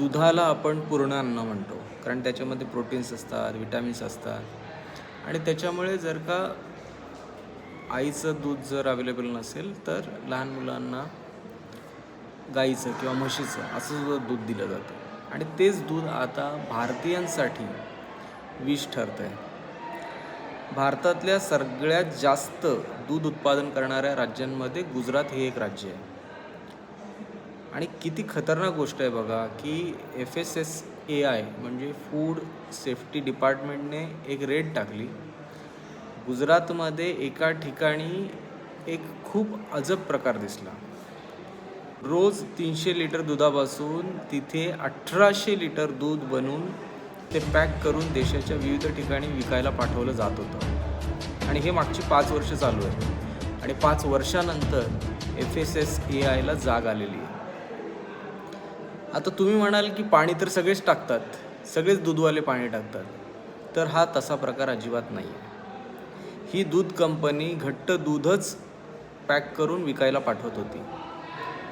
दुधाला आपण पूर्ण अन्न म्हणतो, कारण त्याच्यामध्ये प्रोटीन्स असतात, विटॅमिन्स असतात. आणि त्याच्यामुळे जर का आईचं दूध जर अवेलेबल नसेल तर लहान मुलांना गाईचं किंवा म्हशीचं असं सुद्धा दूध दिलं जातं. आणि तेच दूध आता भारतीयांसाठी विष ठरतं आहे. भारतातल्या सगळ्यात जास्त दूध उत्पादन करणाऱ्या राज्यांमध्ये गुजरात हे एक राज्य आहे. आणि किती खतरनाक गोष्ट आहे बघा की FSSAI म्हणजे फूड सेफ्टी डिपार्टमेंटने एक रेड टाकली. गुजरातमध्ये एका ठिकाणी एक खूप अजब प्रकार दिसला. रोज 300 लिटर दुधापासून तिथे 1800 लिटर दूध बनवून ते पॅक करून देशाच्या विविध ठिकाणी विकायला पाठवलं जात होतं. आणि हे मागची 5 वर्ष चालू आहे. आणि 5 वर्षानंतर FSSAIला जाग आलेली आहे. आता तुम्ही म्हणाल की पाणी तर सगळेच टाकतात, सगळेच दूधवाले पाणी टाकतात. तर हा तसा प्रकार अजिबात नाही आहे. ही दूध कंपनी घट्ट दूधच पॅक करून विकायला पाठवत होती.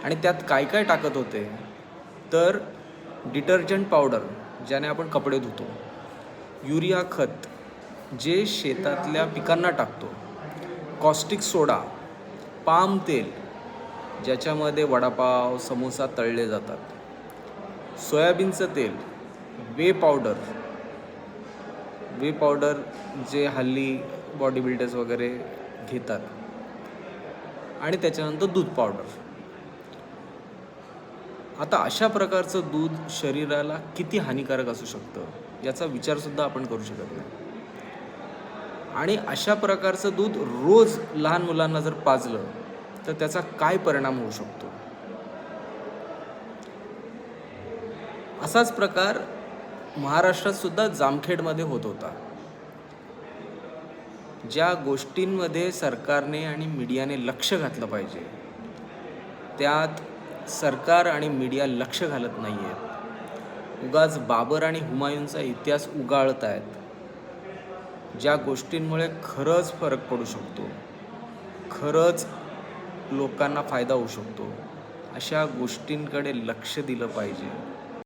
आणि त्यात काय काय टाकत होते तर डिटर्जंट पावडर ज्याने आपण कपडे धुतो, युरिया खत जे शेतातल्या पिकांना टाकतो, कॉस्टिक सोडा, पाम तेल ज्याच्यामध्ये वडापाव समोसा तळले जातात, सोयाबीनचं तेल, वे पावडर जे हल्ली बॉडी बिल्डर्स वगैरे घेतात, आणि त्याच्यानंतर दूध पावडर. आता अशा प्रकारचं दूध शरीराला किती हानिकारक असू शकतं याचा विचारसुद्धा आपण करू शकत नाही. आणि अशा प्रकारचं दूध रोज लहान मुलांना जर पाजलं तर त्याचा काय परिणाम होऊ शकतो. असाच प्रकार महाराष्ट्रात सुद्धा जामखेडमध्ये होत होता. ज्या गोष्टींमध्ये सरकारने आणि मीडियाने लक्ष घातलं पाहिजे त्यात सरकार आणि मीडिया लक्ष घालत नाही आहेत. उगाच बाबर आणि हुमायूनचा इतिहास उगाळत आहेत. ज्या गोष्टींमुळे खरंच फरक पडू शकतो, खरंच लोकांना फायदा होऊ शकतो, अशा गोष्टींकडे लक्ष दिलं पाहिजे.